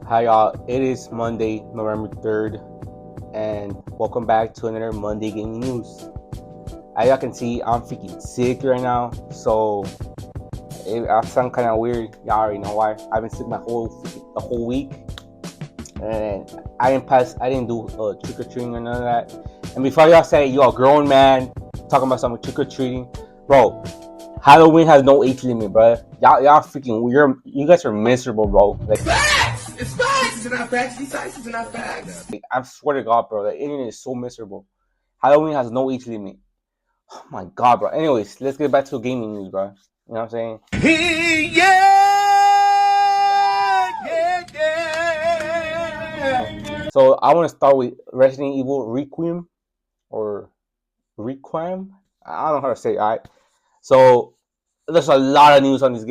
Hi y'all, it is Monday, November 3rd, and welcome back to another Monday Gaming News. As y'all can see, I'm freaking sick right now, so I sound kind of weird. Y'all already know why. I've been sick the whole week, and I didn't do trick or treating or none of that. And before y'all say you're a grown man talking about some trick or treating, bro, Halloween has no age limit, bro. Y'all freaking weird. You guys are miserable, bro. Like, facts! It's facts! It's not facts. These sites are not facts. I swear to God, bro, the internet is so miserable. Halloween has no age limit. Oh my God, bro. Anyways, let's get back to gaming news, bro. You know what I'm saying? So I want to start with Resident Evil Requiem or Requiem. I don't know how to say it. All right. So there's a lot of news on this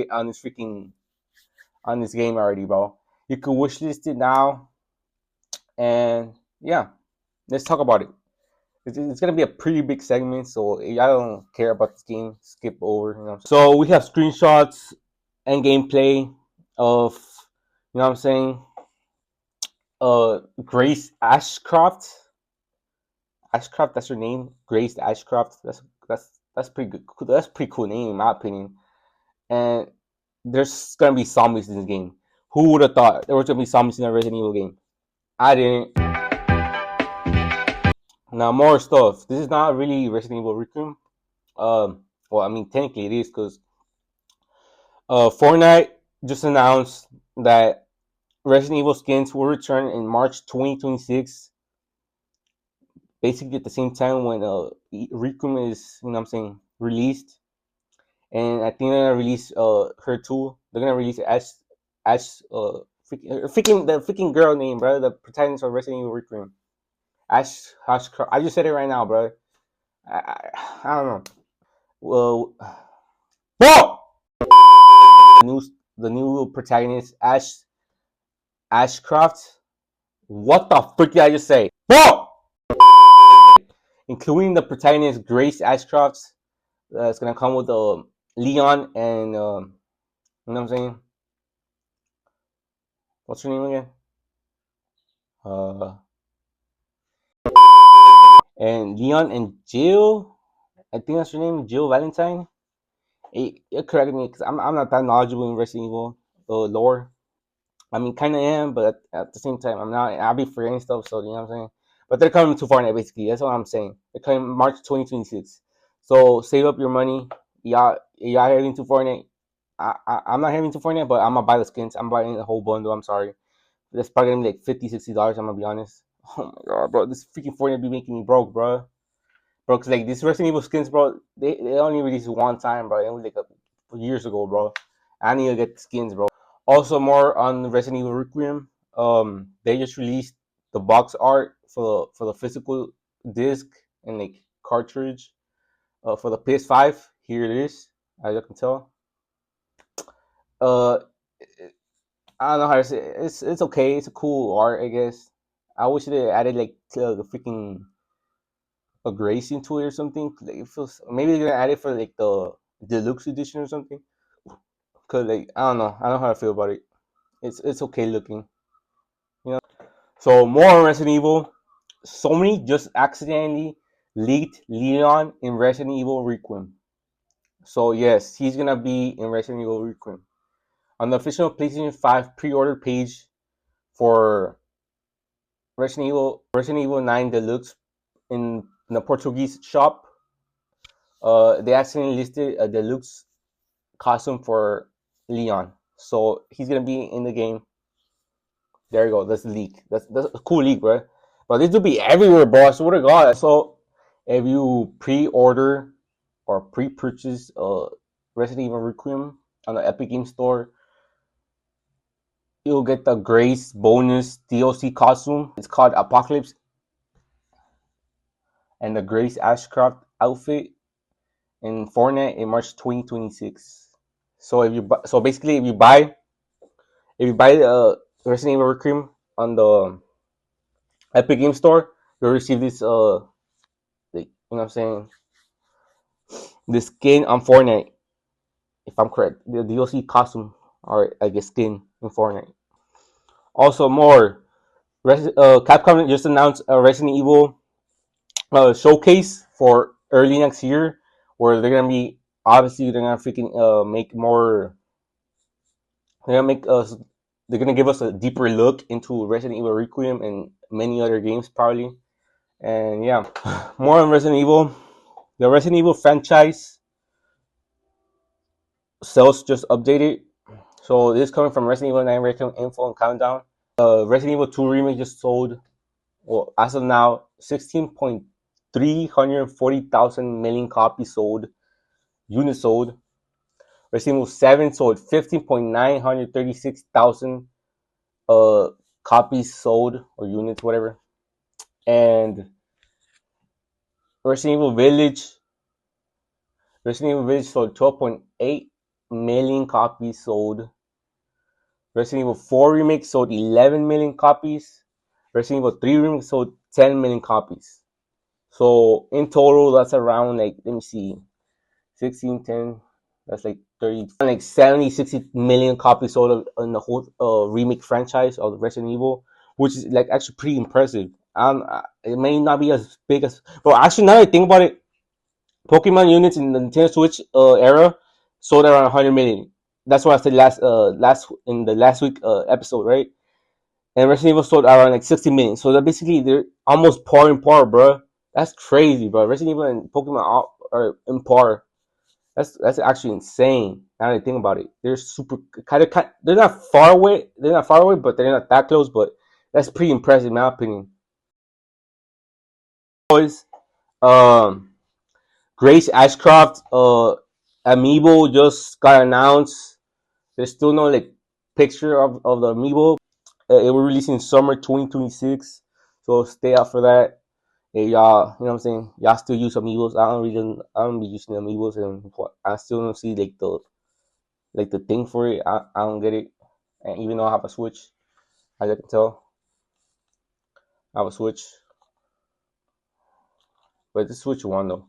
game already, bro. You can wishlist it now, and yeah, let's talk about it. It's gonna be a pretty big segment, so if I don't care about this game, skip over. You know. So we have screenshots and gameplay of, you know what I'm saying, Grace Ashcroft. Ashcroft, that's her name. Grace Ashcroft. That's pretty good. That's a pretty cool name in my opinion. And there's gonna be zombies in this game. Who would have thought there was gonna be zombies in a Resident Evil game? I didn't. Now more stuff. This is not really Resident Evil Requiem. Well, I mean technically it is because Fortnite just announced that Resident Evil skins will return in March 2026. Basically at the same time when Requiem is, you know what I'm saying, released. And I think they're gonna release her too. They're gonna release the freaking girl name, bro. The protagonist of Resident Evil Requiem. Ash. I just said it right now, bro. I don't know. Well, whoa! The new protagonist, Ashcroft. What the frick did I just say? Whoa! Including the protagonist Grace Ashcroft. It's gonna come with Leon and you know what I'm saying? What's her name again? And Leon and Jill. I think that's her name, Jill Valentine. It correct me because I'm not that knowledgeable in Resident Evil lore. I mean, kind of am, but at the same time, I'm not. I'll be forgetting stuff, so you know what I'm saying. But they're coming to Fortnite, basically. That's what I'm saying. They're coming March 2026. So save up your money. Y'all heading to Fortnite. I'm not heading to Fortnite, but I'm gonna buy the skins. I'm buying the whole bundle. I'm sorry. That's probably gonna be like $50, $60. I'm gonna be honest. Oh my God, bro! This freaking Fortnite be making me broke, bro. Bro, cause like these Resident Evil skins, bro, they only released one time, bro. It was like years ago, bro. I need to get the skins, bro. Also, more on Resident Evil Requiem. They just released the box art for the physical disc and like cartridge. For the PS5, here it is, as you can tell. Uh, I don't know how to say it. It's okay. It's a cool art, I guess. I wish they added like the freaking a grace into it or something. Like, it feels maybe they're gonna add it for like the deluxe edition or something. Cause like I don't know. I don't know how to feel about it. It's okay looking, you know. So more on Resident Evil. Sony just accidentally leaked Leon in Resident Evil Requiem. So yes, he's gonna be in Resident Evil Requiem on the official PlayStation 5 pre-order page for Resident Evil 9 Deluxe in the Portuguese shop. They actually listed a deluxe costume for Leon, so he's gonna be in the game. There you go. That's the leak. That's a cool leak, bro. But this will be everywhere, bro. I swear to God. So if you pre-order or pre-purchase Resident Evil Requiem on the Epic Game Store, you'll get the Grace bonus DLC costume. It's called Apocalypse, and the Grace Ashcroft outfit in Fortnite in March 2026. So basically if you buy the Resident Evil Requiem on the Epic Game Store, you'll receive this you know what I'm saying, the skin on Fortnite. If I'm correct, the DLC costume or I guess skin in Fortnite. Also, more. Capcom just announced a Resident Evil showcase for early next year, where they're gonna be obviously they're gonna freaking make more. They're gonna make us. They're gonna give us a deeper look into Resident Evil Requiem and many other games probably. And yeah, more on Resident Evil. The Resident Evil franchise sales just updated. So this is coming from Resident Evil 9 Requiem info and countdown. Resident Evil 2 remake just sold, well, as of now, 16.340,000 million copies sold, units sold. Resident Evil 7 sold 15.936,000 copies sold or units, whatever. And Resident Evil Village, Resident Evil Village sold 12.8 million copies sold. Resident Evil 4 remake sold 11 million copies. Resident Evil 3 remake sold 10 million copies. So in total, that's around like, let me see, 16, 10, that's like 30, like 70, 60 million copies sold in the whole remake franchise of Resident Evil, which is like actually pretty impressive. It may not be as big as, but actually now that I think about it, Pokemon units in the Nintendo Switch era sold around 100 million. That's what I said last in the last week episode, right? And Resident Evil sold around like 60 million. So that basically they're almost par in par, bro. That's crazy, bro. Resident Evil and Pokemon are in par. That's actually insane. Now that I think about it, they're super kind. They're not far away. They're not far away, but they're not that close. But that's pretty impressive, in my opinion. Boys, um, Grace Ashcroft, amiibo just got announced. There's still no like picture of the amiibo. It will release in summer 2026, so stay out for that. Hey, y'all, you know what I'm saying? Y'all still use amiibos. I don't be using amiibos, and I still don't see like the thing for it. I don't get it. And even though I have a Switch, as you can tell, I have a Switch, but the Switch one though.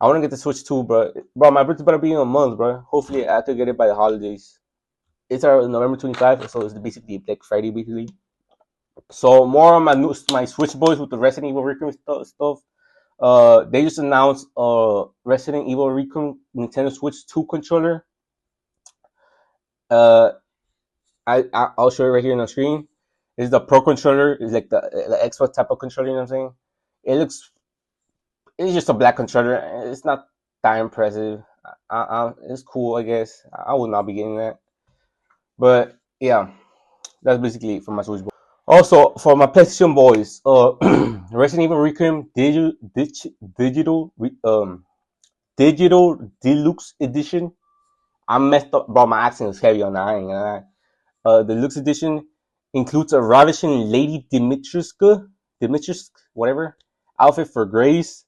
I want to get the Switch 2, bro. My birthday better be in a month, bro. Hopefully, I could get it by the holidays. It's our November 25th, so it's basically Black Friday, basically. So more on my Switch boys with the Resident Evil Requiem stuff. They just announced Resident Evil Requiem Nintendo Switch 2 controller. Uh, I'll show you right here on the screen. This is the Pro controller. It's like the Xbox type of controller. You know what I'm saying? It's just a black controller. It's not that impressive. It's cool, I guess. I would not be getting that. But yeah, that's basically it for my Switch boys. Also, for my PlayStation boys, Resident Evil Requiem digital digital deluxe edition. I'm messed up, bro. My accent is heavy on that. I ain't gonna lie. Deluxe edition includes a ravishing Lady Dimitrescu, whatever, outfit for Grace.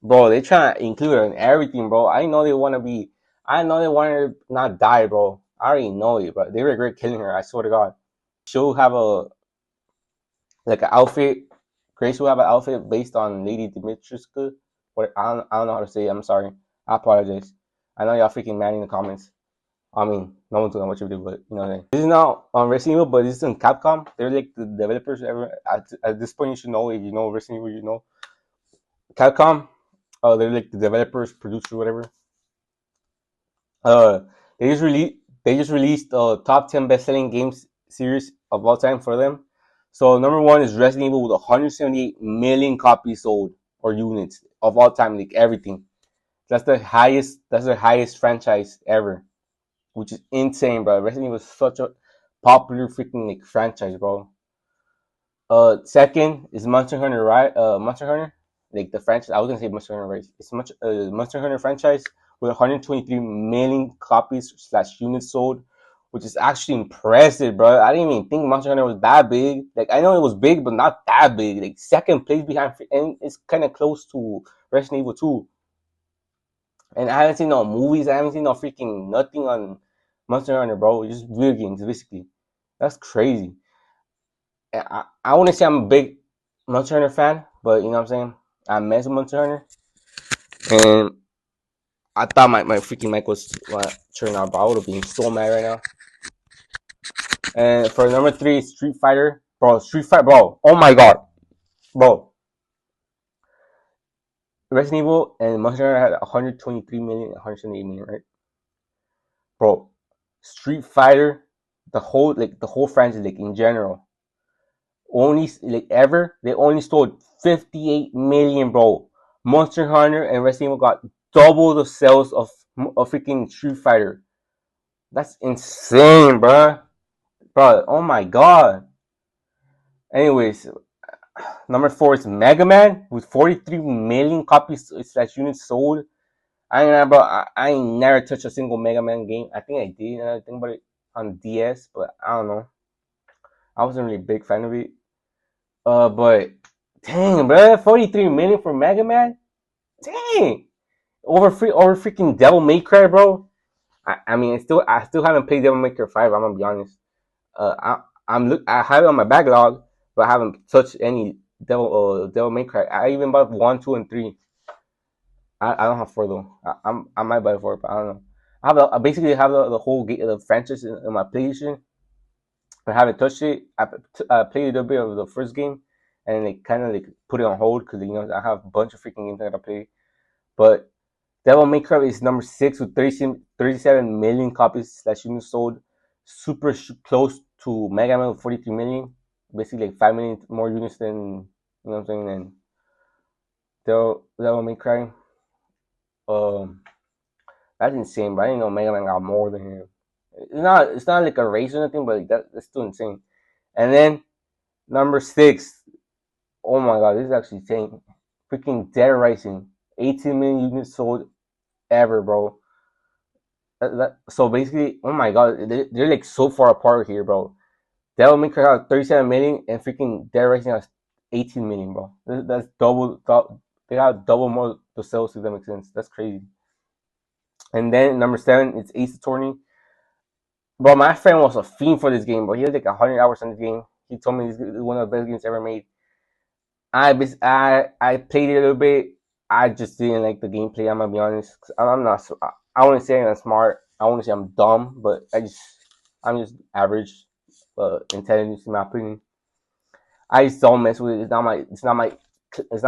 Bro, they trying to include her in everything, bro. I know they want to be. I know they want her to not die, bro. I already know it, bro. They regret killing her. I swear to God. She'll have a like an outfit. Grace will have an outfit based on Lady Dimitrescu. What I don't know how to say it. I'm sorry. I apologize. I know y'all freaking mad in the comments. I mean, no one's gonna what you do, but you know what I mean. This is not on Resident Evil, but this is in Capcom. They're like the developers. At this point, you should know if you know Resident Evil, you know Capcom. They're like the developers, producer, whatever. Uh, they just released top 10 best-selling games series of all time for them. So number one is Resident Evil with 178 million copies sold or units of all time, like everything. That's the highest. That's their highest franchise ever, which is insane, bro. Resident Evil is such a popular freaking like franchise, bro. Second is Monster Hunter, right? Monster Hunter, like the franchise. I was gonna say Monster Hunter Rise. It's much Monster Hunter franchise with 123 million copies slash units sold, which is actually impressive, bro. I didn't even think Monster Hunter was that big. Like I know it was big, but not that big. Like second place behind, and it's kind of close to Resident Evil 2. And I haven't seen no movies. I haven't seen no freaking nothing on Monster Hunter, bro. Just video games, basically. That's crazy. I wouldn't say I'm a big Monster Hunter fan, but you know what I'm saying? I mess with Monster Hunter. And I thought my freaking mic was turning out, but I would have been so mad right now. And for number 3, Street Fighter, bro. Street Fighter, bro. Oh my god, bro. Resident Evil and Monster Hunter had 123 million, 178 million, right? Bro, Street Fighter, the whole franchise, like in general, only like ever they only sold 58 million, bro. Monster Hunter and Resident Evil got double the sales of freaking Street Fighter. That's insane, bro. Bro, oh my god. Anyways, number 4 is Mega Man with 43 million copies slash units sold. I ain't never, bro. I ain't never touched a single Mega Man game. I think I did. I think about it on DS, but I don't know. I wasn't really a big fan of it. But dang, bro, 43 million for Mega Man. Dang, over freaking Devil May Cry, bro. I mean, I still haven't played Devil May Cry 5. I'm gonna be honest. I have it on my backlog, but I haven't touched any Devil May Cry. I even bought 1, 2, and 3. I don't have 4 though. I might buy 4, but I don't know. I basically have the whole the franchise in my PlayStation. I haven't touched it. I played a little bit of the first game, and they kind of like put it on hold because I have a bunch of freaking games I gotta play. But Devil May Cry is number 6 with 37 million copies slash units sold, super close to Mega Man with 43 million. Basically, like 5 million more units than what I'm saying. Than Devil May Cry. That's insane. But I didn't know Mega Man got more than him. It's not like a race or anything, but like that's still insane. And then number 6. Oh my god, this is actually insane. Freaking Dead Rising, 18 million units sold ever, bro. So basically, oh my god, they're like so far apart here, bro. Devil May Cry has 37 million and freaking Dead Rising has 18 million, bro. That's double. They got double more the sales, if that makes sense. That's crazy. And then number 7, it's Ace Attorney. Bro, my friend was a fiend for this game, bro. He had like 100 hours on this game. He told me this is one of the best games ever made. I played it a little bit. I just didn't like the gameplay. I'm gonna be honest. I'm not. I wouldn't say I'm smart. I wouldn't say I'm dumb, but I'm just average intelligence in my opinion. I just don't mess with it. It's not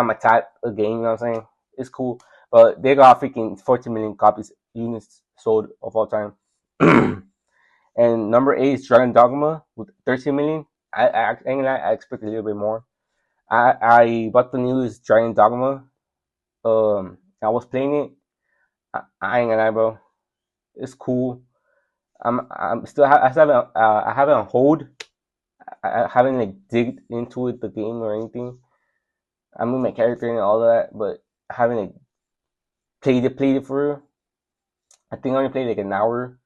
my type of game. You know what I'm saying? It's cool, but they got freaking 14 million copies units sold of all time. And number 8 is Dragon Dogma with 13 million. I expect a little bit more. I bought the newest Dragon Dogma. I was playing it. I ain't gonna lie, bro. It's cool. I'm still I haven't on hold. I haven't like digged into it, the game or anything. I'm with my character and all that, but I haven't like played it for real. I think I only played like an hour,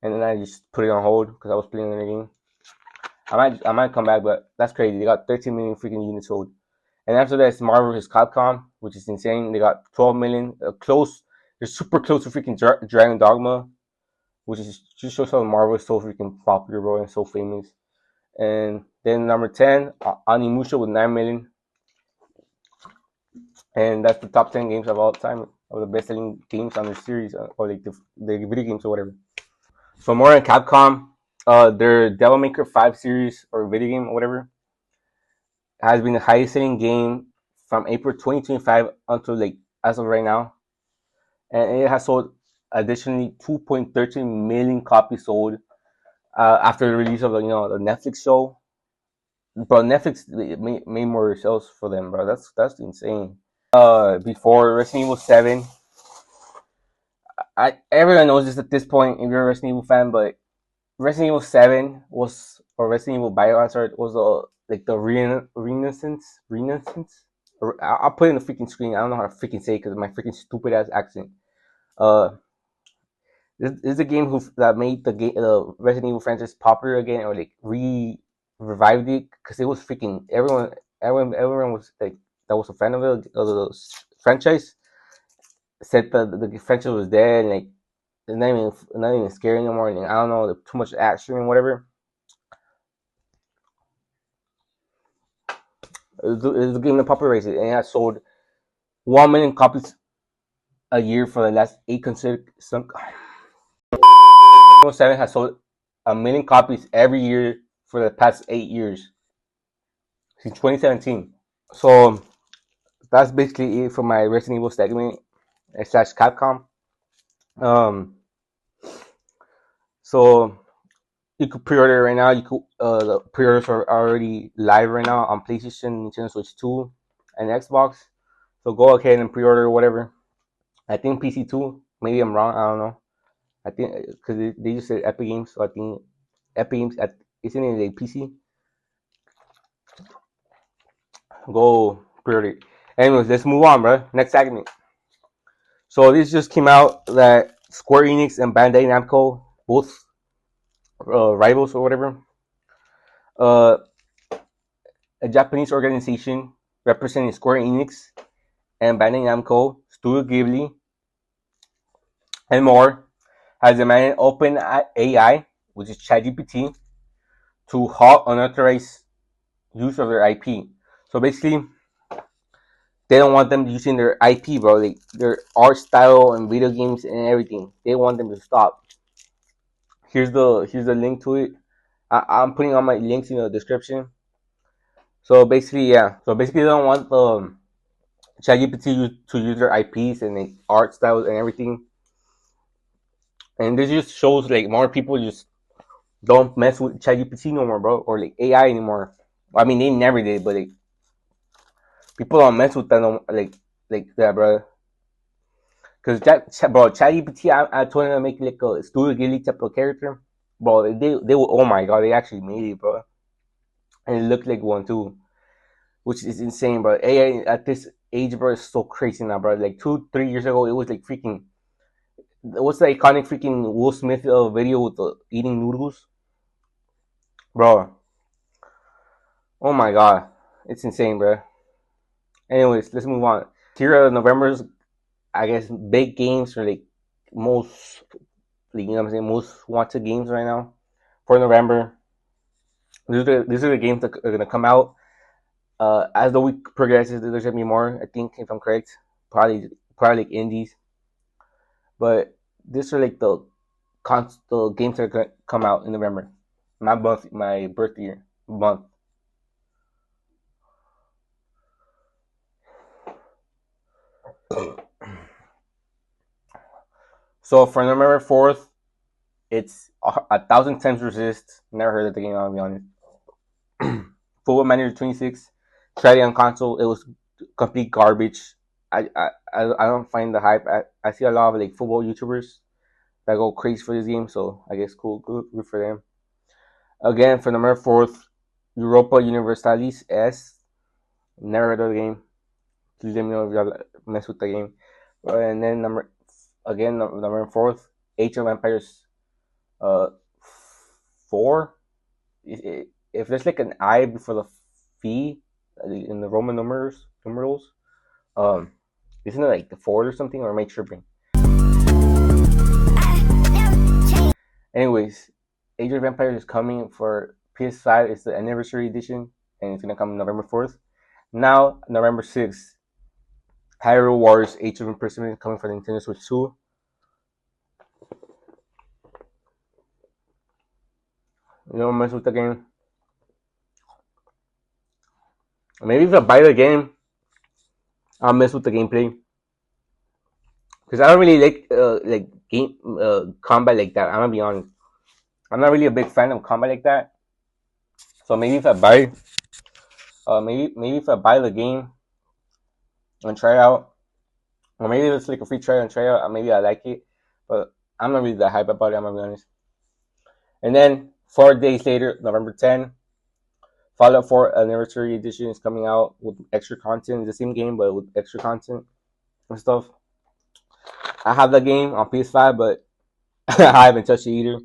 and then I just put it on hold because I was playing another game. I might come back, but that's crazy. They got 13 million freaking units sold. And after that, it's Marvel vs. Capcom, which is insane. They got 12 million. Close. They're super close to freaking Dragon Dogma, which is just shows how Marvel is so freaking popular, bro, and so famous. And then number 10, Onimusha with 9 million. And that's the top 10 games of all time, of the best-selling games on the series, or like the video games or whatever. So more on Capcom, their Devil May Cry 5 series or video game or whatever has been the highest selling game from April 2025 until like as of right now, and it has sold additionally 2.13 million copies sold after the release of the Netflix show. Bro, Netflix made more sales for them, bro. That's insane. Before Resident Evil 7, everyone knows this at this point if you're a Resident Evil fan, but Resident Evil 7 was, or Resident Evil Biohazard was like the Renaissance. I'll put it in the freaking screen. I don't know how to freaking say it because of my freaking stupid ass accent. Uh, this is a game that made the Resident Evil franchise popular again, or like revived it because it was freaking everyone was like that was a fan of the franchise said that the franchise was dead and like it's not even scary anymore. And I don't know, too much action and whatever. It was a game that popularized it, and it has sold 1 million copies a year for the last 8 consecutive. 7 has sold 1 million copies every year for the past 8 years since 2017. So that's basically it for my Resident Evil segment slash Capcom. Um, so you could pre-order right now. You could the pre-orders are already live right now on PlayStation, Nintendo Switch 2, and Xbox. So go ahead and pre-order whatever. I think PC too. Maybe I'm wrong. I don't know. I think because they just said Epic Games, so I think Epic Games isn't it a PC? Go pre-order. Anyways, let's move on, bro. Next segment. So this just came out that Square Enix and Bandai Namco, both rivals or whatever, uh, a Japanese organization representing Square Enix and Bandai Namco, Studio Ghibli, and more, has demanded Open AI, which is ChatGPT, to halt unauthorized use of their IP. So basically, they don't want them using their IP, bro. Like their art style and video games and everything. They want them to stop. Here's the link to it. I'm putting all my links in the description. So basically, yeah. So basically, they don't want the ChatGPT to use their IPs and like, art styles and everything. And this just shows like more people just don't mess with ChatGPT no more, bro, or like AI anymore. I mean, they never did, but like people don't mess with that no, like that, bro. Cause ChatGPT, I told them to make like a Studio Ghibli type of character, bro. They oh my god, they actually made it, bro, and it looked like one too, which is insane, bro. AI at this age, bro, is so crazy now, bro. Like 2-3 years ago, it was like freaking. What's the iconic freaking Will Smith video with the eating noodles, bro? Oh my god, it's insane, bro. Anyways, let's move on. Here are November's, I guess, big games for like most, like, you know what I'm saying, most wanted games right now for November. These are the games that are gonna come out. As the week progresses, there's gonna be more. I think, if I'm correct, probably like indies. But these are like the games that are gonna come out in November. My birthday year month. So for November 4th, it's 1,000 times resist. Never heard of the game, I'll be honest. Football Manager 26. Tried it on console. It was complete garbage. I don't find the hype. I see a lot of like football YouTubers that go crazy for this game, so I guess cool, good for them. Again, for November 4th, Europa Universalis S. Never heard of the game. Please let me know if y'all mess with the game. And then November 4th, Age of Empires 4. If there's like an I before the fee in the Roman numerals, isn't it like the 4 or something, or am I tripping? Anyways, Age of Empires is coming for PS5. It's the anniversary edition, and it's gonna come November 4th. Now, November 6th, Hyrule Warriors Age of Imprisonment coming for Nintendo Switch 2. You don't mess with the game. Maybe if I buy the game, I'll mess with the gameplay. Because I don't really like game combat like that. I'm gonna be honest. I'm not really a big fan of combat like that. So maybe if I buy, maybe if I buy the game and try it out, or maybe it's like a free trial and try it out, maybe I like it. But I'm not really that hype about it. I'm gonna be honest. And then 4 days later, November 10, Fallout 4 Anniversary Edition is coming out with extra content. It's the same game, but with extra content and stuff. I have the game on PS5, but I haven't touched it either.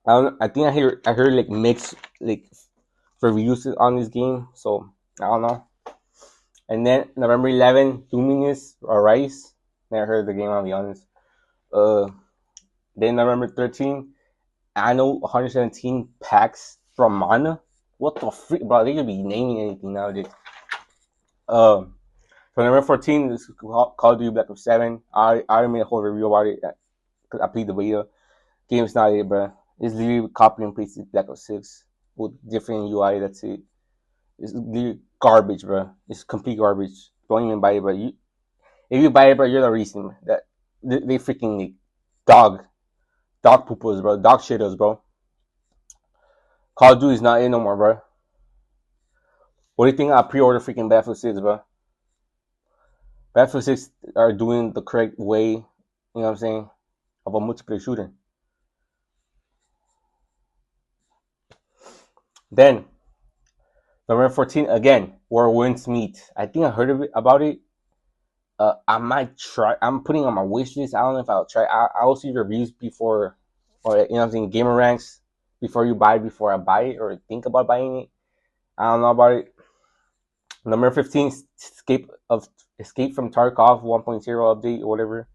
I think I heard like mixed like reviews on this game, so I don't know. And then November 11, Luminous or Rise. Never heard of the game, I'll be honest. Then November 13, Anno 117 packs from Mana. What the freak, bro? They could be naming anything nowadays. For November 14, this is Call of Duty Black Ops 7. I already made a whole review about it because I played the beta. game's not it, bro. It's literally copy and pasted Black Ops 6 with different UI. That's it. It's literally garbage, bro. It's complete garbage. Don't even buy it, bro. If you buy it, bro, you're the reason that they freaking like dog poopers, bro. Dog shitters, bro. Call of Duty is not in no more, bro. What do you think I pre-order freaking Battlefield 6, bro? Battlefield 6 are doing the correct way, you know what I'm saying, of a multiplayer shooter. Then, November 14th, again, where winds meet. I think I heard about it. I might try. I'm putting on my wish list. I don't know if I'll try. I will see reviews before, or you know what I'm saying, gamer ranks before you buy it, before I buy it or think about buying it. I don't know about it. Number 15, Escape from Tarkov 1.0 update or whatever.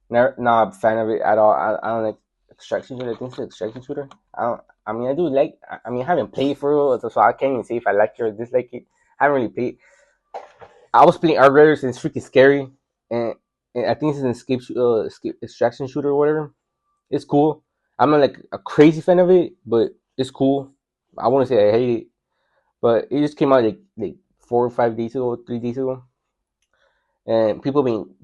Not a fan of it at all. I don't like extraction shooter. I think it's an extraction shooter. I mean, I do like. I mean, I haven't played for real, so I can't even say if I like it or dislike it. I haven't really played. I was playing Outriders and it's freaking scary, and, I think it's an escape extraction shooter or whatever. It's cool. I'm not like a crazy fan of it, but it's cool. I want to say I hate it, but it just came out like 4 or 5 days ago, 3 days ago, and people being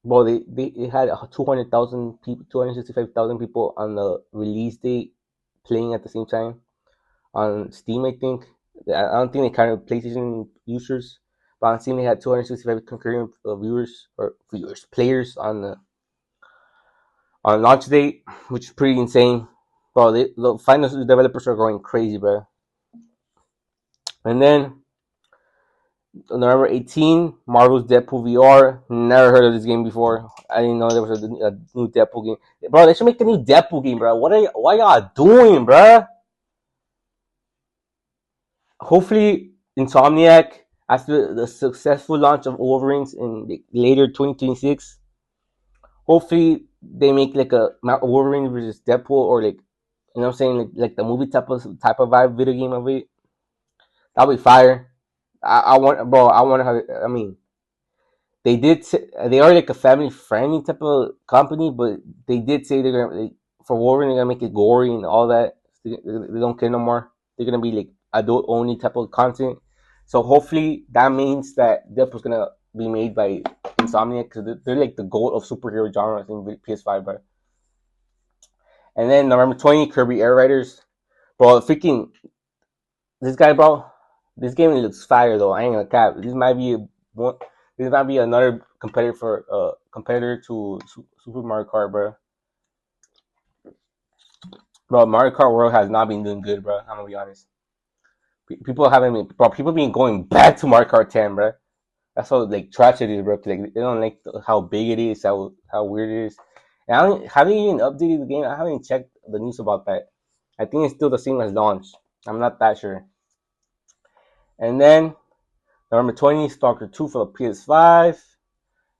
they had 200,000 people, 265,000 people on the release date playing at the same time on Steam. I think I don't think they counted PlayStation users, but on Steam they had 265 concurrent players on launch date, which is pretty insane. Bro, the final developers are going crazy, bro. And then November 18, Marvel's Deadpool VR. Never heard of this game before. I didn't know there was a new Deadpool game. Bro, they should make a new Deadpool game, bro. What y'all doing, bro? Hopefully, Insomniac, after the successful launch of Wolverines in later 2026, hopefully they make like a Wolverine versus Deadpool, or like, you know what I'm saying, like the movie type of vibe video game of it. That'll be fire. I want, bro. I want to have. I mean, they are like a family friendly type of company, but they did say they're gonna for Wolverine they're gonna make it gory and all that. They don't care no more. They're gonna be like adult only type of content. So hopefully that means that Deadpool's gonna be made by Insomniac, because they're like the goat of superhero genres in PS5, bro. And then November 20, Kirby Air Riders, bro. Freaking this guy, bro. This game looks fire though. I ain't gonna cap. This might be one. This might be another competitor to Super Mario Kart, bro. Bro, Mario Kart World has not been doing good, bro. I'm gonna be honest. People haven't been, bro. People been going back to Mario Kart 10, bro. That's how like trash it is, bro. Like they don't like how big it is, how weird it is. And haven't even updated the game. I haven't checked the news about that. I think it's still the same as launch. I'm not that sure. And then November 20, Stalker 2 for the PS5.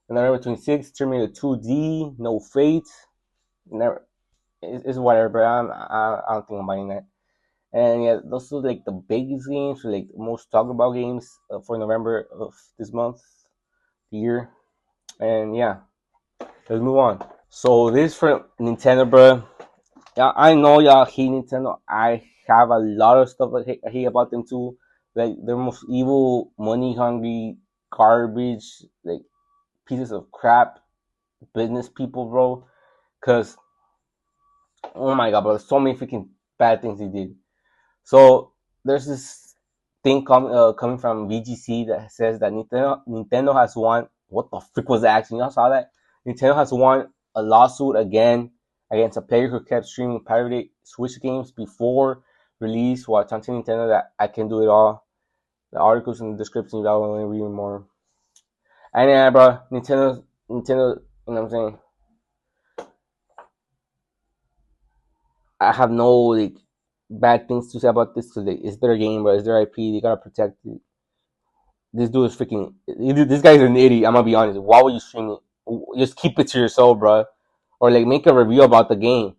And November 26, Terminator 2D, No Fate. Never, it's whatever, but I don't think I'm buying that. And yeah, those are like the biggest games, or like most talked about games for November of this month, the year. And yeah, let's move on. So this for Nintendo, bro. Yeah, I know y'all hate Nintendo. I have a lot of stuff I hate about them too. Like they're most evil, money hungry, garbage, like pieces of crap, business people, bro. Cause oh my god, bro, there's so many freaking bad things they did. So there's this thing coming from VGC that says that Nintendo has won. What the frick was that? Actually, y'all saw that? Nintendo has won a lawsuit again against a player who kept streaming pirated Switch games before release while telling Nintendo that I can do it all. The articles in the description, if y'all want to read more. And yeah, bro, Nintendo, you know what I'm saying? I have no like bad things to say about this because it's their game, bro. It's their IP. They gotta protect it. This dude is freaking. This guy's an idiot. I'm gonna be honest. Why would you stream it? Just keep it to yourself, bro. Or like make a review about the game.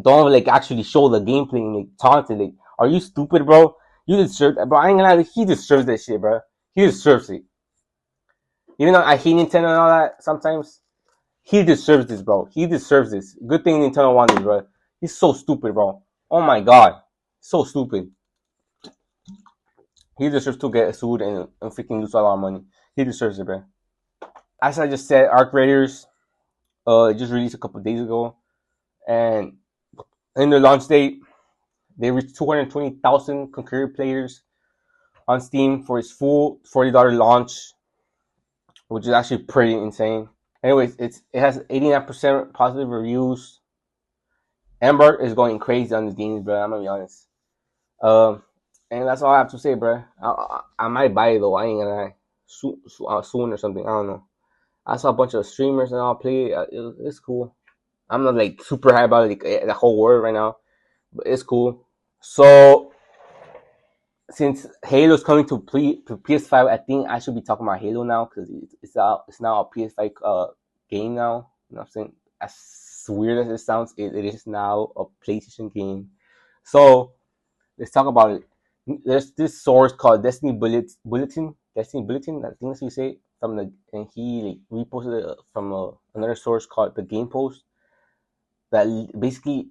Don't like actually show the gameplay and like taunt it. Like, are you stupid, bro? You deserve that, bro. I ain't gonna lie. He deserves that shit, bro. He deserves it. Even though I hate Nintendo and all that, sometimes He deserves this, bro. He deserves this. Good thing Nintendo won this, bro. He's so stupid, bro. Oh my god, so stupid. He deserves to get sued and freaking lose a lot of money. He deserves it, bro. As I just said, Arc Raiders, it just released a couple days ago, and in the launch date, they reached 220,000 concurrent players on Steam for its full $40 launch, which is actually pretty insane. Anyways, it has 89% positive reviews. Ember is going crazy on this game, bro. I'm gonna be honest. Um, and that's all I have to say, bro. I might buy it though. I ain't gonna lie. Soon or something. I don't know. I saw a bunch of streamers and all play it. It's cool. I'm not like super high about it, like, the whole world right now, but it's cool. So since Halo's coming to PS5, I think I should be talking about Halo now because it's now a PS5 game now. You know what I'm saying? As weird as it sounds, it is now a PlayStation game. So let's talk about it. There's this source called Bulletin. Destiny Bulletin, I think that's what you say. And he like reposted it from another source called the Game Post. That basically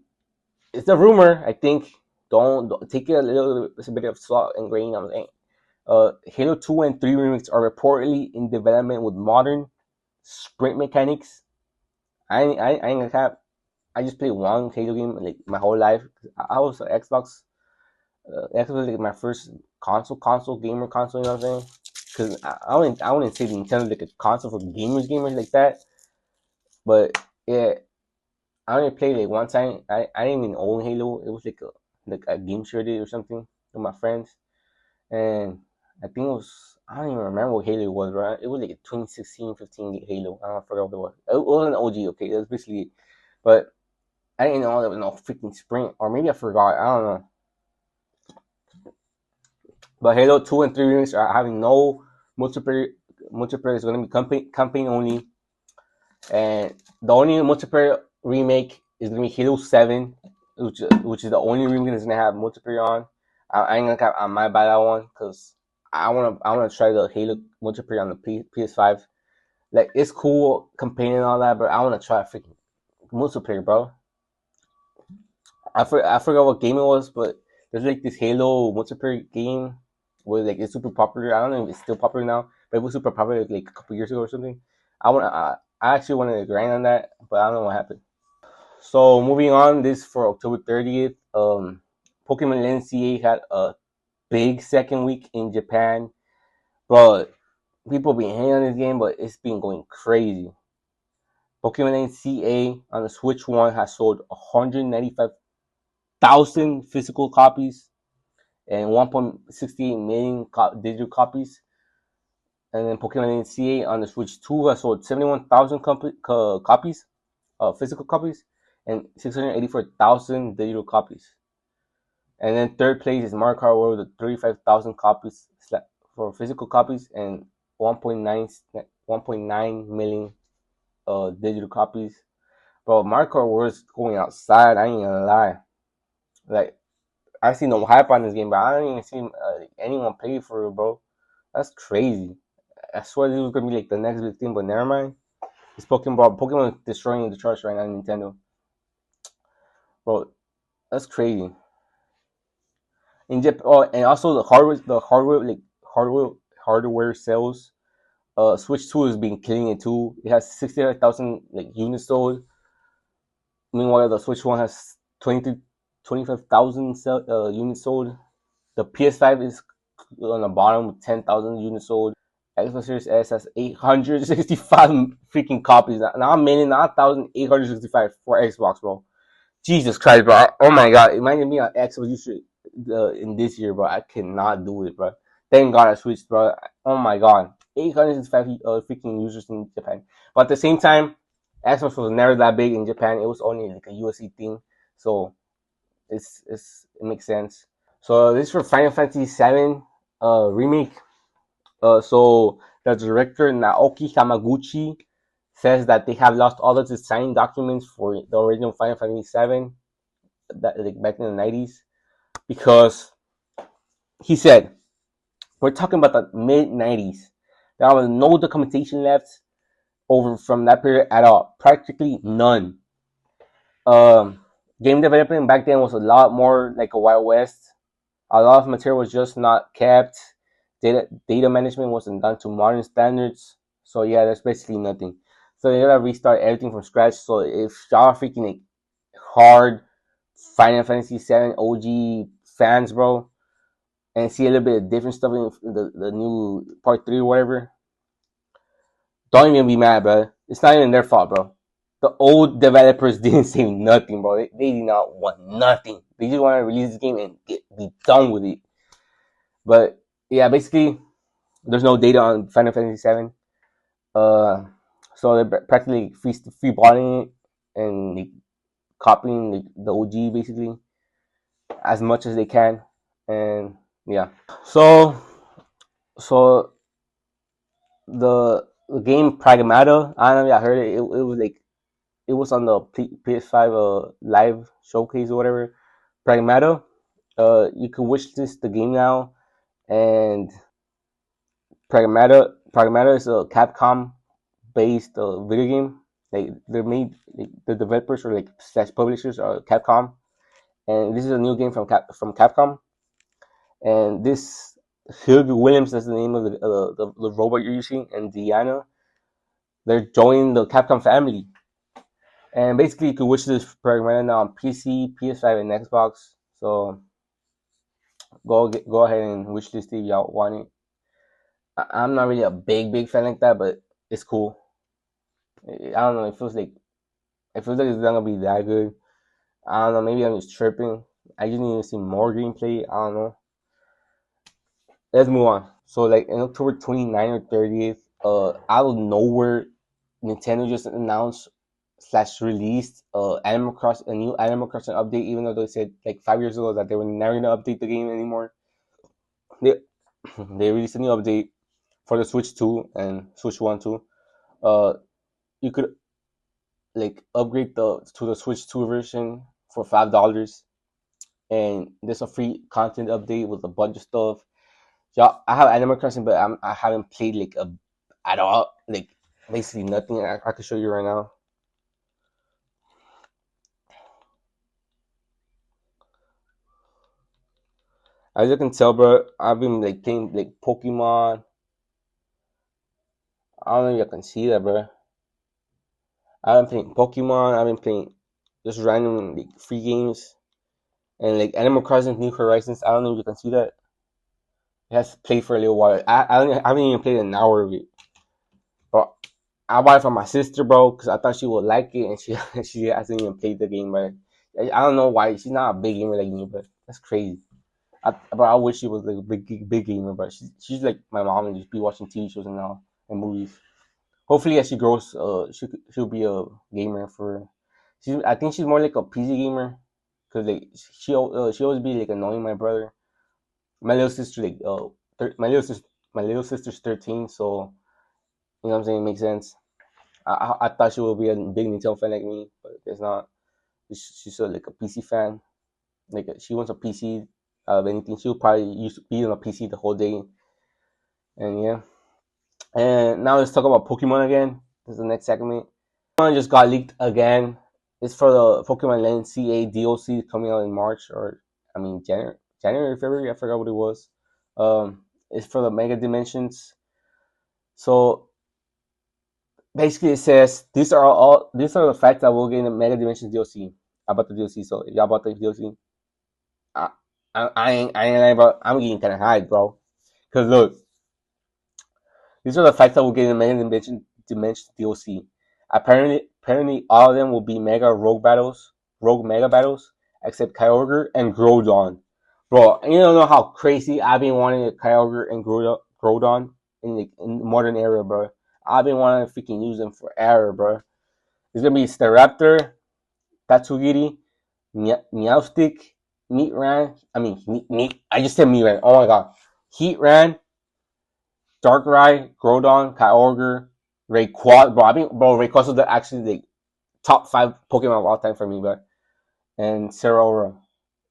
it's a rumor. I think don't take it a bit of salt and grain. I'm saying, Halo 2 and 3 remakes are reportedly in development with modern sprint mechanics. I ain't gonna cap. I just played one Halo game like my whole life. I was an Xbox. Xbox was like my first gamer console. You know what I'm saying? Because I wouldn't say Nintendo like a console for gamers like that. But yeah, I only played like one time. I didn't even own Halo. It was like a game share day or something with my friends, and I think it was I don't even remember what Halo was. Right? It was like a 2016, 15 Halo. I don't forget what it was. It was an OG. Okay, that's basically it. But I didn't know there was no freaking sprint, or maybe I forgot. I don't know. But Halo 2 and 3 remakes are having no multiplayer. Multiplayer is going to be campaign only, and the only multiplayer remake is going to be Halo 7, which is the only remake that's going to have multiplayer on. I ain't gonna. I might buy that one because I wanna try the Halo multiplayer on the PS5. Like it's cool campaign and all that, but I wanna try freaking multiplayer, bro. I forgot what game it was, but there's like this Halo multiplayer game where like it's super popular. I don't know if it's still popular now, but it was super popular like a couple years ago or something. I actually wanted to grind on that, but I don't know what happened. So moving on, this for October 30th. Pokemon NCA had a big second week in Japan, bro. People been hating on this game, but it's been going crazy. Pokemon NCA on the Switch One has sold 195,000 physical copies and 1.68 million digital copies. And then Pokemon NCA on the Switch 2 has sold 71,000 copies, physical copies, and 684,000 digital copies. And then third place is Mario Kart World with 35,000 copies for physical copies and 1.9 million digital copies. Bro, Mario Kart World is going outside. I ain't gonna lie. Like I see no hype on this game, but I don't even see anyone play for it, bro. That's crazy. I swear this was gonna be like the next big thing, but never mind. It's Pokemon destroying the charts right now, Nintendo. Bro, that's crazy. In Japan, oh, and also hardware sales. Switch 2 has been killing it too. It has 65,000 like units sold. Meanwhile, the Switch 1 has 25,000 units sold. The PS5 is on the bottom with 10,000 units sold. Xbox Series S has 865 freaking copies. Not a million, not 1,865 for Xbox, bro. Jesus Christ, bro. Oh my god. Imagine me on Xbox in this year, bro. I cannot do it, bro. Thank God I switched, bro. Oh my god. 865 freaking users in Japan. But at the same time, Xbox was never that big in Japan. It was only like a USC thing. So it makes sense. So this is for Final Fantasy VII remake. So the director Naoki Hamaguchi says that they have lost all the design documents for the original Final Fantasy VII that like back in the 90s because he said we're talking about the mid 90s. There was no documentation left. over from that period at all. Practically none. Um, Game development back then was a lot more like a Wild West. A lot of material was just not kept. Data management wasn't done to modern standards. So yeah, there's basically nothing. So they gotta restart everything from scratch. So if y'all are freaking like hard Final Fantasy VII OG fans, bro, and see a little bit of different stuff in the new part 3 or whatever, don't even be mad, bro. It's not even their fault, bro. The old developers didn't say nothing, bro. They did not want nothing. They just want to release this game and be done with it. But yeah, basically, there's no data on Final Fantasy VII. Uh, so they're practically free balling it and like, copying the OG basically as much as they can, and yeah. So the game Pragmata, I don't know if I heard it. It was like it was on the PS5 live showcase or whatever. Pragmata, you can wishlist the game now, and Pragmata is a Capcom based video game. Like they're made, like, the developers or like slash publishers are Capcom, and this is a new game from Capcom. And this Hugh Williams, that's the name of the robot you're using, and Diana, they're joining the Capcom family. And basically, you can wish this program now on PC, PS5, and Xbox. So go ahead and wish this if y'all want it. I'm not really a big fan like that, but it's cool. I don't know. It feels like it's not gonna be that good. I don't know. Maybe I'm just tripping. I just need to see more gameplay. I don't know. Let's move on. So like in October 29th or 30th, out of nowhere, Nintendo just announced slash released a new Animal Crossing update, even though they said like 5 years ago that they were never gonna update the game anymore. They they released a new update for the Switch 2 and Switch 1 too. Uh, you could like upgrade the Switch 2 version for $5, and there's a free content update with a bunch of stuff. Yeah, I have Animal Crossing, but I haven't played like at all, like basically nothing. I can show you right now. As you can tell, bro, I've been like playing like Pokemon. I don't know if you can see that, bro. I've been playing Pokemon. I've been playing just random like free games and like Animal Crossing New Horizons. I don't know if you can see that. It has played for a little while. I haven't even played an hour of it, but I bought it for my sister, bro, because I thought she would like it, and she hasn't even played the game, but I don't know why she's not a big gamer like me, but that's crazy. But I wish she was like a big gamer, but she's like my mom and just be watching TV shows and all and movies. Hopefully, as she grows, she'll be a gamer for. I think she's more like a PC gamer, cause like she always be like annoying my brother. My little sister like my little sister's 13, so you know what I'm saying, it makes sense. I thought she would be a big Nintendo fan like me, but it's not. She's like a PC fan. Like she wants a PC of anything. She'll probably be on a PC the whole day. And yeah. And now let's talk about Pokemon again. This is the next segment. Pokemon just got leaked again. It's for the Pokemon Legends CA DLC coming out in March, or I mean January, February. I forgot what it was. It's for the Mega Dimensions. So basically, it says these are the facts that we'll get in the Mega Dimensions DLC about the DLC. So if y'all bought the DLC, I I ain't lying, bro. I'm getting kind of high, bro. Cause look, these are the facts that we'll get in the Mega Dimension DLC. Apparently, all of them will be rogue mega battles, except Kyogre and Groudon. Bro, you don't know how crazy I've been wanting a Kyogre and Groudon in the modern era, bro. I've been wanting to freaking use them forever, bro. It's gonna be Staraptor, Tatsugiri, Meowstic, Meatran. I mean, I just said Meatran. Oh my god, Heatran, Darkrai, Groudon, Kyogre, Rayquaza. Rayquaza is actually the top 5 Pokemon of all time for me, bro. And Zeraora.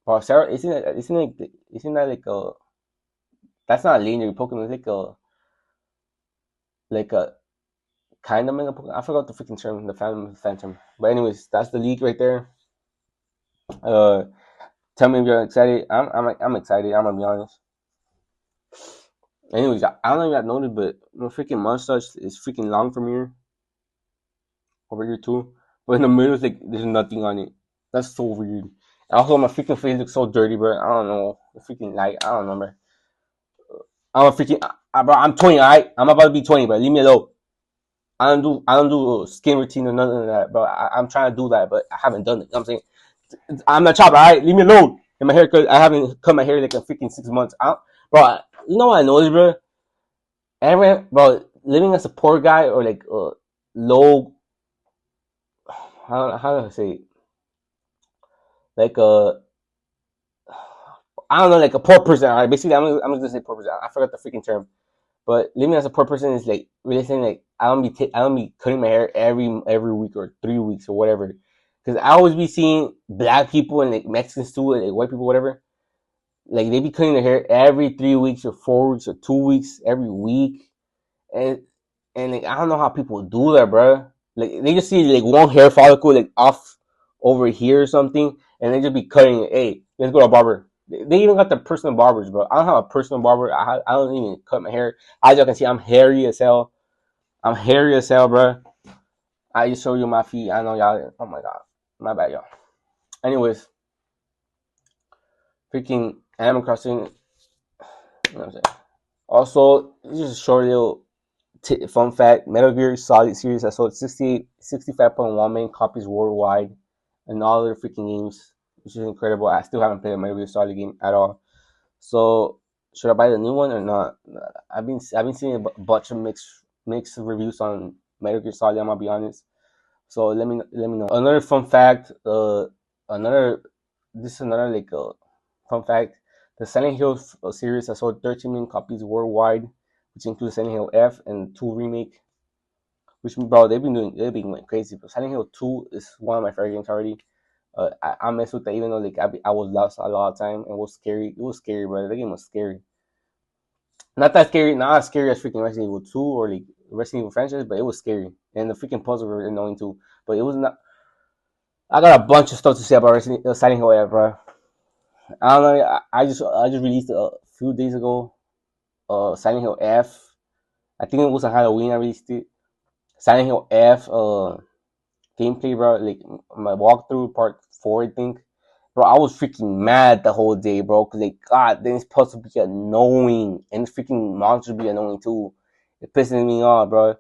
Bro, Sarah, isn't that like a, that's not a legendary Pokemon, it's like a kind of manga Pokemon. I forgot the freaking term, the phantom. But anyways, that's the leak right there. Uh, tell me if you're excited. I'm excited. I'm gonna be honest. Anyways, I don't know if you got noticed, but my freaking mustache is freaking long from here over here too. But in the middle, it's like there's nothing on it. That's so weird. And also, my freaking face looks so dirty, bro. I don't know. The freaking light. I don't remember. I'm a freaking. Bro, I'm 20. Alright, I'm about to be 20, but leave me alone. I don't do skin routine or nothing of that, but I'm trying to do that, but I haven't done it. You know what I'm saying? I'm not chopper, alright? Leave me alone. And my haircut, I haven't cut my hair like a freaking 6 months. Bro, you know what I noticed, bro? Bro, living as a poor guy or like low, how do I say it? Like I don't know, like a poor person. Alright, basically, I'm just gonna say poor person. I forgot the freaking term. But living as a poor person is like really saying like I don't be cutting my hair every week or 3 weeks or whatever. Because I always be seeing black people and like Mexicans too, and like white people, whatever. Like they be cutting their hair every 3 weeks or 4 weeks or 2 weeks every week, and like I don't know how people do that, bro. Like they just see like one hair follicle like off over here or something, and they just be cutting it. Hey, let's go to a barber. They even got the personal barbers, bro. I don't have a personal barber. I don't even cut my hair. As y'all can see, I'm hairy as hell. I'm hairy as hell, bro. I just show you my feet. I know y'all. Oh my god, my bad, y'all. Anyways, freaking Animal Crossing. You know what I'm saying? Also, just a short little fun fact: Metal Gear Solid series has sold 65.1 million copies worldwide, and all their freaking games, which is incredible. I still haven't played a Metal Gear Solid game at all. So, should I buy the new one or not? I've been seeing a bunch of mixed reviews on Metal Gear Solid. I'm gonna be honest. So let me know. Another fun fact. Another this is another like fun fact. The Silent Hill series has sold 13 million copies worldwide, which includes Silent Hill F and 2 remake. Which bro, they've been going crazy. But Silent Hill 2 is one of my favorite games already. I mess with that even though like I was lost a lot of time and it was scary. It was scary, bro. The game was scary. Not that scary, not as scary as freaking Resident Evil 2 or like Resident Evil franchise, but it was scary. And the freaking puzzles were annoying too. But it was not. I got a bunch of stuff to say about Silent Hill, bro. I don't know. I just released a few days ago. Silent Hill F. I think it was on Halloween. I released it. Silent Hill F. Gameplay, bro. Like my walkthrough part 4, I think. Bro, I was freaking mad the whole day, bro. Cause like, God, then it's supposed to be annoying, and the freaking monsters be annoying too. It pisses me off, bro.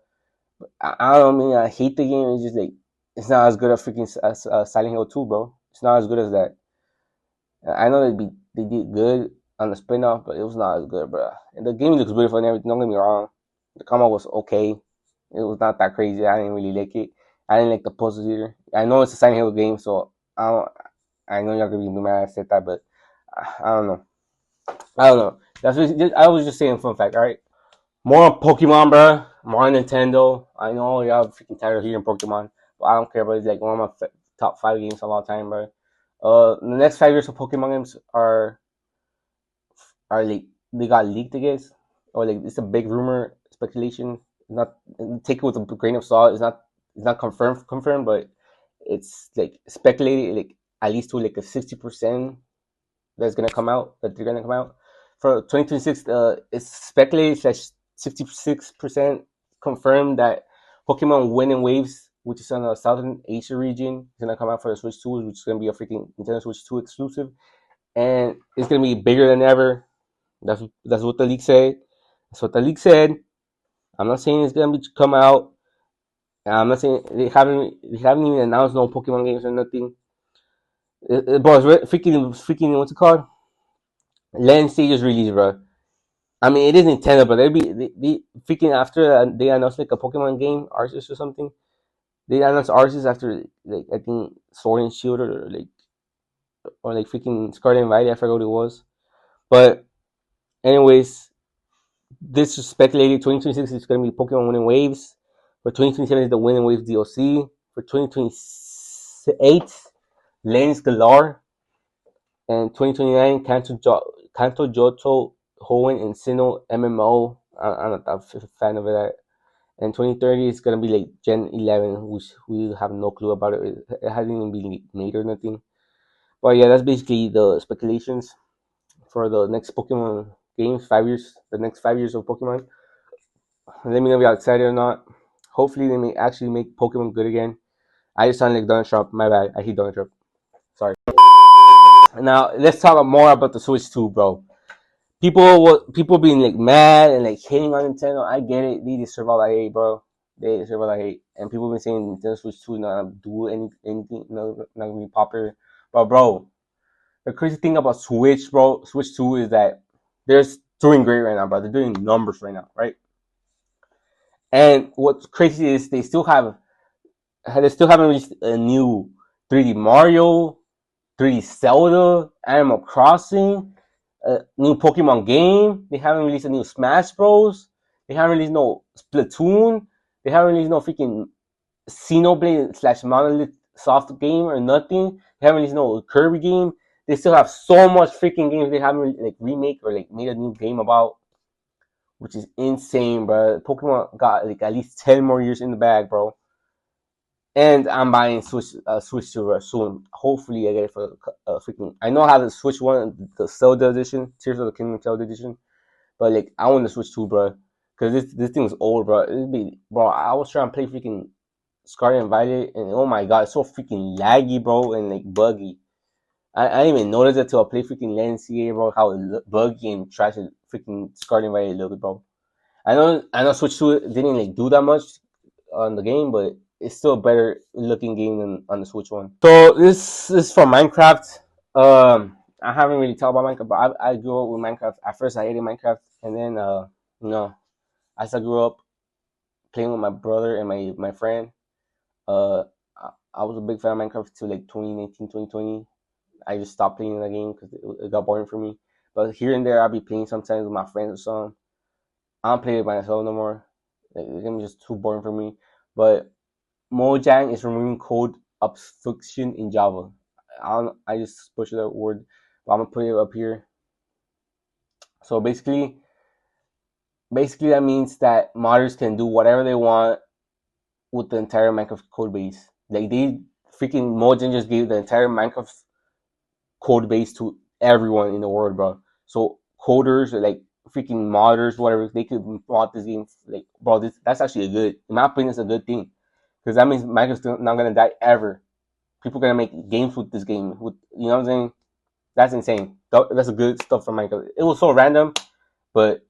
I don't mean I hate the game. It's just like it's not as good as freaking Silent Hill 2, bro. It's not as good as that. I know they did good on the spin-off, but it was not as good, bro. And the game looks beautiful and everything. Don't get me wrong. The combat was okay. It was not that crazy. I didn't really like it. I didn't like the puzzles either. I know it's a Silent Hill game, so I don't. I know y'all gonna be mad I said that, but I don't know. I don't know. I was just saying fun fact. All right, more on Pokemon, bro. More on Nintendo. I know y'all freaking tired of hearing Pokemon, but I don't care. But it's like one of my top 5 games of all time, bro. The next 5 years of Pokemon games are like they got leaked, I guess, or like it's a big rumor, speculation. Not take it with a grain of salt. It's not confirmed, but it's like speculated, like at least to like a 60% that's gonna come out that they're gonna come out for 2026. It's speculated that 66% confirmed that Pokemon Winning Waves, which is on the Southern Asia region, is gonna come out for the Switch 2, which is gonna be a freaking Nintendo Switch 2 exclusive, and it's gonna be bigger than ever. That's what the leak said. That's what the leak said. I'm not saying it's gonna be come out. I'm not saying they haven't even announced no Pokemon games or nothing. Bro, it's freaking what's it called? Land Stages release, bro. I mean, it is Nintendo, but they freaking after they announced like a Pokemon game, Arceus or something. They announced Arceus after like I think Sword and Shield or like freaking Scarlet and Violet. I forgot what it was. But anyways, this is speculated 2026 is going to be Pokemon Winning Waves. For 2027 is the Winning Waves DLC. For 2028, Lanes Galar. And 2029, Kanto Johto Hoenn and Sinnoh MMO. I'm not a fan of that. and 2030 is gonna be like Gen 11, which we have no clue about it. It hasn't even been made or nothing. But yeah, that's basically the speculations for the next Pokemon games. 5 years, the next 5 years of Pokemon. Let me know if you're excited or not. Hopefully, they may actually make Pokemon good again. I just sound like Donald Trump. My bad. I hate Donald Trump. Sorry. Now let's talk more about the Switch 2, bro. People being like mad and like hating on Nintendo. I get it. They deserve all I hate, bro. They deserve all I hate. And people been saying Nintendo Switch 2 not gonna do anything, not gonna be popular. But bro, the crazy thing about Switch, bro, Switch 2 is that they're doing great right now, bro. They're doing numbers right now, right? And what's crazy is they still haven't released a new 3D Mario, 3D Zelda, Animal Crossing, a new Pokemon game. They haven't released a new Smash Bros. They haven't released no Splatoon. They haven't released no freaking Xenoblade slash Monolith soft game or nothing. They haven't released no Kirby game. They still have so much freaking games they haven't like remake or like made a new game about, which is insane, bro. Pokemon got like at least 10 more years in the bag, bro. And I'm buying Switch 2 soon. Hopefully, I get it for freaking. I know I have the Switch 1, the Zelda edition, Tears of the Kingdom Zelda edition, but like I want the Switch 2, bro, because this thing is old, bro. Bro. I was trying to play freaking Scarlet and Violet, and oh my god, it's so freaking laggy, bro, and like buggy. I didn't even notice it until I played freaking Land CA, bro. How buggy and trash and freaking Scarlet and Violet look, bro. I know Switch 2 didn't like do that much on the game, but it's still a better looking game than on the Switch one. So this is for Minecraft. I haven't really talked about Minecraft, but I grew up with Minecraft. At first, I hated Minecraft, and then you know, as I grew up playing with my brother and my friend, I was a big fan of Minecraft till like 2019, 2020. I just stopped playing the game because it got boring for me. But here and there, I'll be playing sometimes with my friends or something. I don't play it by myself no more. Like, the game is just too boring for me. But Mojang is removing code obfuscation in Java. I just butchered that word, but I'm gonna put it up here. So basically that means that modders can do whatever they want with the entire Minecraft code base. Like they freaking Mojang just gave the entire Minecraft code base to everyone in the world, bro. So coders or like freaking modders, whatever, they could mod this game. Like, bro, that's actually a good. In my opinion, it's a good thing because that means Minecraft's not gonna die ever. People are gonna make games with this game. With you know what I'm saying? That's insane. That's a good stuff from Minecraft. It was so random, but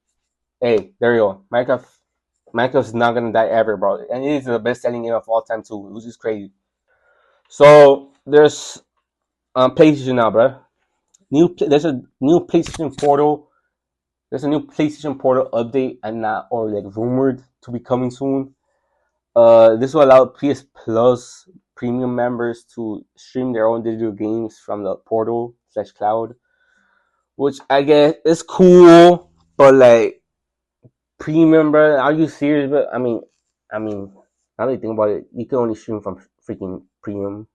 hey, there you go. Minecraft's not gonna die ever, bro. And it is the best selling game of all time too, which is crazy. So there's PlayStation now, bro. There's a new PlayStation Portal. There's a new PlayStation Portal update and not or like rumored to be coming soon. This will allow PS Plus premium members to stream their own digital games from the portal slash cloud, which I guess is cool, but like premium, bro. Are you serious? But I mean, now that you think about it, you can only stream from freaking premium.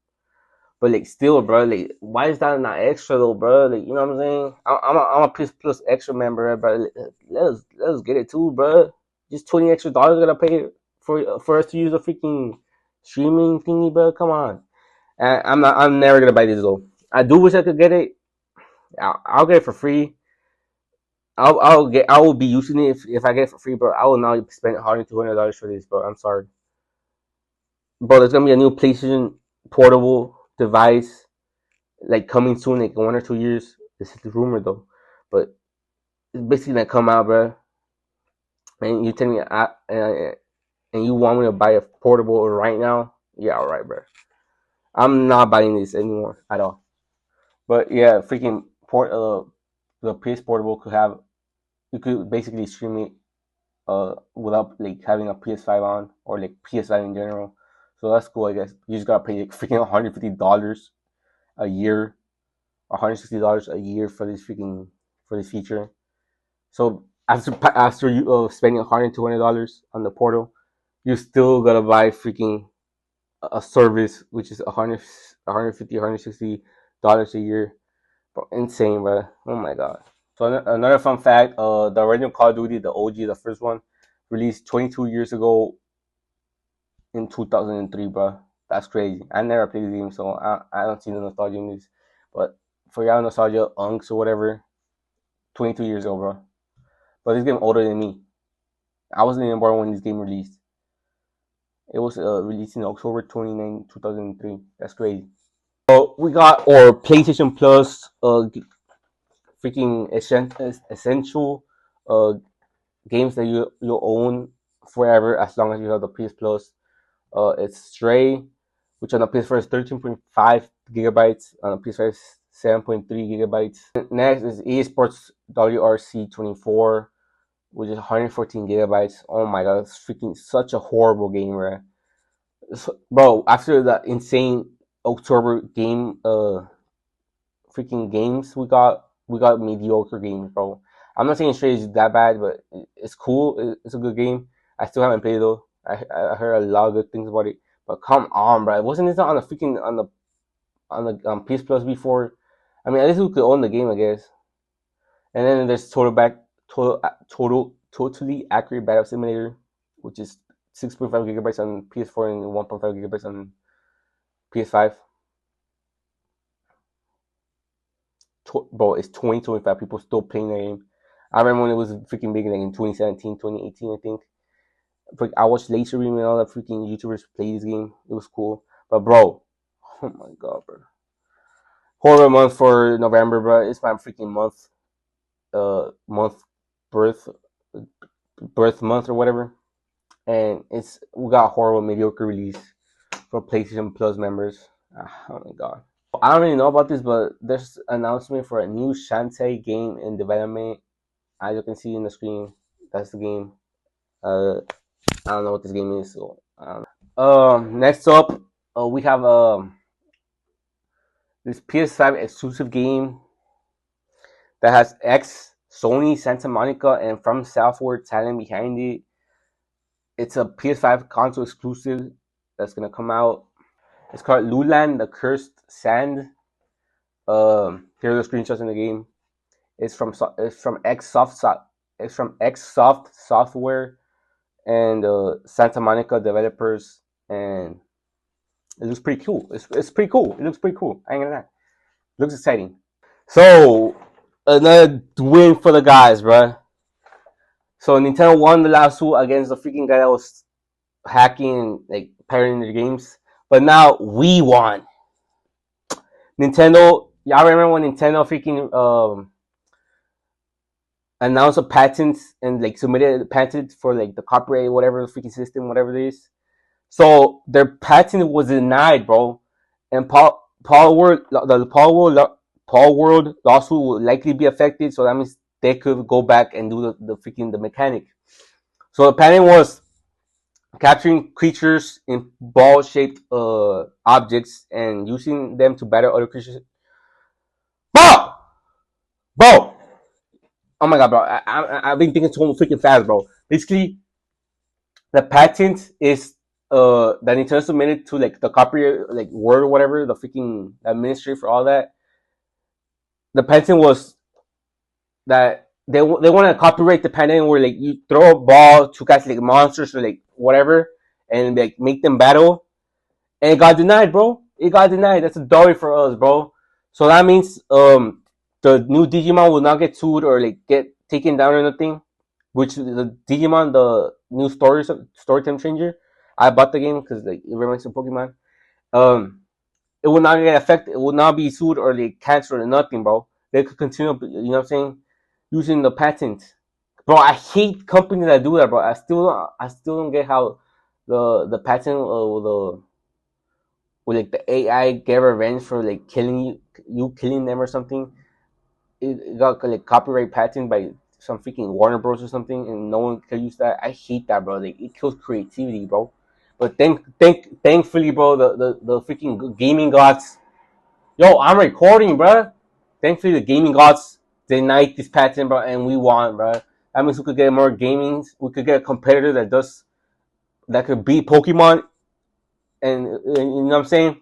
But like, still, bro, like, why is that not extra though, bro? Like, you know what I'm saying? I'm a PS Plus extra member, bro. Let us get it too, bro. Just $20 extra gonna pay for us to use the freaking streaming thingy, bro. Come on. I'm never gonna buy this though. I do wish I could get it. I'll get it for free. I will be using it if I get it for free, bro. I will not spend $100 $200 for this, bro. I'm sorry, bro. There's gonna be a new PlayStation portable device like coming soon, like 1 or 2 years. This is the rumor though, but it's basically gonna come out, bro. And you tell me, and you want me to buy a portable right now? Yeah, all right, bro. I'm not buying this anymore at all. But yeah, freaking the PS Portable could have you could basically stream it without like having a PS5 on or like PS5 in general. So that's cool, I guess. You just gotta pay like freaking $150 a year, $160 a year for this feature. So after you spending $100 $200 on the portal, you still gotta buy freaking a service which is 150 $160 a year. Bro, insane, bro. Oh my god. So another fun fact: the original Call of Duty, the OG, the first one, released 22 years ago in 2003, bro. That's crazy. I never played the game, so I don't see the nostalgia in this. But for y'all nostalgia, unks or whatever, 22 years old, bro. But this game older than me. I wasn't even born when this game released. It was released in October 29, 2003. That's crazy. So we got our PlayStation Plus freaking essential uh, games that you'll own forever as long as you have the PS Plus. It's Stray, which on the PS4 is 13.5 gigabytes, on the PS5 is 7.3 gigabytes. Next is EA Sports WRC 24, which is 114 gigabytes. Oh my god, it's freaking such a horrible game, bro. So, bro, after that insane October game, freaking games we got mediocre games, bro. I'm not saying Stray is that bad, but it's cool. It's a good game. I still haven't played it though. I heard a lot of good things about it. But come on, bro. Wasn't this on the freaking on the PS Plus before? I mean, at least we could own the game, I guess. And then there's totally accurate battle simulator, which is 6.5 gigabytes on PS4 and 1.5 gigabytes on PS5. Bro, it's 2025. People still playing the game. I remember when it was freaking big, like in 2017, 2018, I think. Like, I watched Laser Beam and all the freaking YouTubers play this game. It was cool. But bro, oh my god, bro. Horror month for November, bro. It's my freaking month birth month or whatever. And we got horrible mediocre release for PlayStation Plus members. Oh my god. I don't really know about this, but there's an announcement for a new Shantae game in development. As you can see in the screen, that's the game. I don't know what this game is, so I don't know. Next up, we have this PS5 exclusive game that has ex Sony, Santa Monica, and From Software talent behind it. It's a PS5 console exclusive that's gonna come out. It's called Lulan: The Cursed Sand. Here are the screenshots in the game. It's from X Soft Software and Santa Monica developers, and it looks pretty cool. It's pretty cool. It looks pretty cool. I ain't gonna lie. It looks exciting. So another win for the guys, bruh. So Nintendo won the lawsuit against the freaking guy that was hacking, like pirating their games. But now we won. Nintendo, y'all remember when Nintendo freaking announced a patent and like submitted a patent for like the copyright, whatever the freaking system, whatever it is. So their patent was denied, bro. And Paul World lawsuit will likely be affected. So that means they could go back and do the freaking the mechanic. So the patent was capturing creatures in ball-shaped objects and using them to battle other creatures. Bro, bro. Oh my god, bro! I've been thinking so freaking fast, bro. Basically, the patent is that Nintendo submitted to like the copyright like word or whatever, the freaking administrator for all that. The patent was that they want to copyright the patent where like you throw a ball to catch like monsters or like whatever and like make them battle, and it got denied, bro. It got denied. That's a dory for us, bro. So that means the new Digimon will not get sued or like get taken down or nothing. Which the Digimon, the new storytime changer, I bought the game because like it reminds me of Pokemon. It will not get affected. It will not be sued or like canceled or nothing, bro. They could continue, you know what I'm saying, using the patent. Bro, I hate companies that do that, bro. I still don't get how the patent the with like the AI get revenge for like killing them or something. It got like copyright patent by some freaking Warner Bros or something, and no one can use that. I hate that, bro. Like it kills creativity, bro. But thankfully, bro, the freaking gaming gods. Yo, I'm recording, bro. Thankfully, the gaming gods denied this patent, bro, and we won, bro. That means we could get more gaming. We could get a competitor that could beat Pokemon, and you know what I'm saying?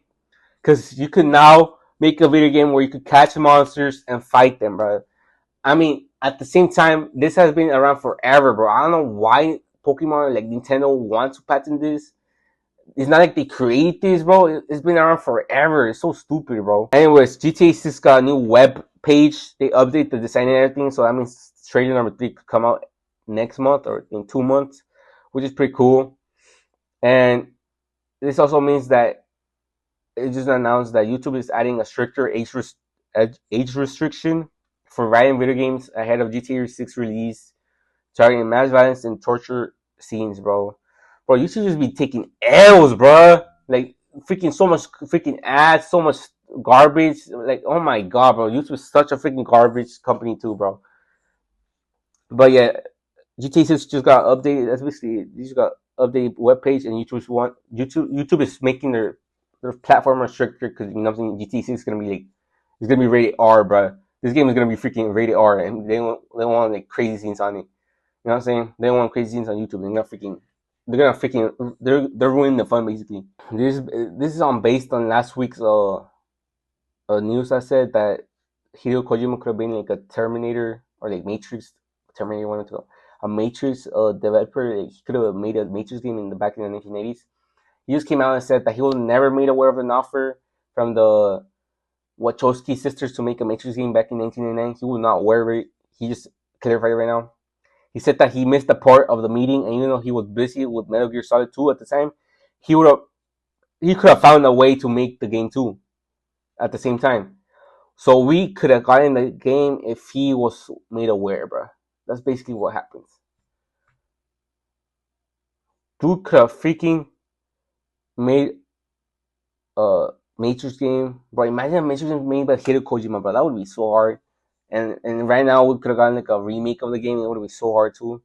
Because you could now make a video game where you could catch monsters and fight them, bro. I mean, at the same time, this has been around forever, bro. I don't know why Pokemon, like Nintendo, wants to patent this. it's not like they create this, bro. It's been around forever. It's so stupid, bro. Anyways, GTA 6 got a new web page. They update the design and everything, so that means trailer number 3 could come out next month or in 2 months, which is pretty cool. And this also means that it just announced that YouTube is adding a stricter age restriction for writing video games ahead of GTA 6 release, targeting mass violence and torture scenes, bro. Bro, you should just be taking L's, bro. Like freaking so much freaking ads, so much garbage. Like, oh my god, bro. YouTube is such a freaking garbage company too, bro. But yeah, GTA 6 just got updated. That's basically they just got updated webpage, and YouTube is making their platform stricter because you know what I'm saying. GTA 6 is gonna be like it's gonna be rated R, bro. This game is gonna be freaking rated R, and they want like crazy scenes on it. You know what I'm saying? They want crazy scenes on YouTube. They're ruining the fun basically. This is on based on last week's news that said that Hideo Kojima could have been like a Terminator or like Matrix Terminator 1 or 2. A Matrix developer. Like, he could have made a Matrix game in the back in the 1980s. He just came out and said that he was never made aware of an offer from the Wachowski sisters to make a Matrix game back in 1999. He was not aware of it. He just clarified it right now. He said that he missed a part of the meeting, and even though he was busy with Metal Gear Solid 2 at the time, he could have found a way to make the game too at the same time. So we could have gotten the game if he was made aware, bro. That's basically what happens. Dude could have freaking made a Matrix game, bro. Imagine a Matrix game made by Hideo Kojima, bro. That would be so hard. And right now we could have gotten like a remake of the game. It would be so hard too.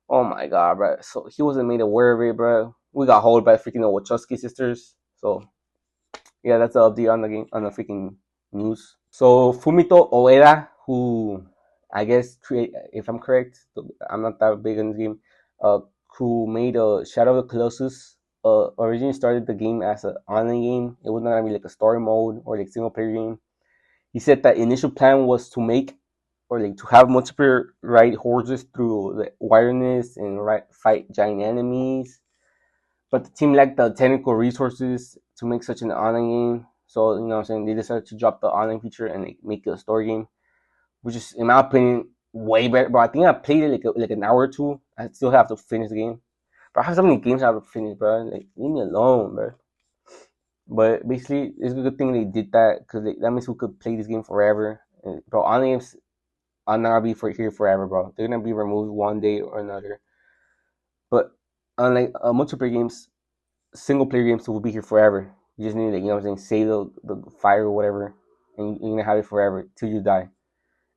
Oh my god, bro. So he wasn't made aware of it, bro. We got hold by freaking the Wachowski sisters. So yeah, that's the update on the game on the freaking news. So Fumito Ueda, who I guess if I'm correct, I'm not that big in this game. Who made Shadow of the Colossus? Originally started the game as an online game. It was not gonna be like a story mode or like single player game. He said that initial plan was to make or like to have multiplayer ride horses through the wilderness and fight giant enemies, but the team lacked the technical resources to make such an online game. So you know what I'm saying, they decided to drop the online feature and like, make it a story game, which is in my opinion way better. But I think I played it like an hour or two. I still have to finish the game. But I have so many games I have to finish, bro. Like leave me alone, bro. But basically, it's a good thing they did that because that means we could play this game forever. And, bro, online games are not gonna be here forever, bro. They're gonna be removed one day or another. But unlike multiplayer games, single player games will be here forever. You just need to, you know what I'm saying, save the fire or whatever, and you're gonna have it forever till you die.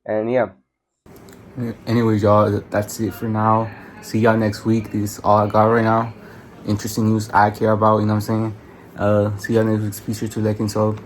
And yeah. Anyways, y'all, that's it for now. See y'all next week. This is all I got right now. Interesting news I care about, you know what I'm saying? See y'all next week. Be sure to like and sub.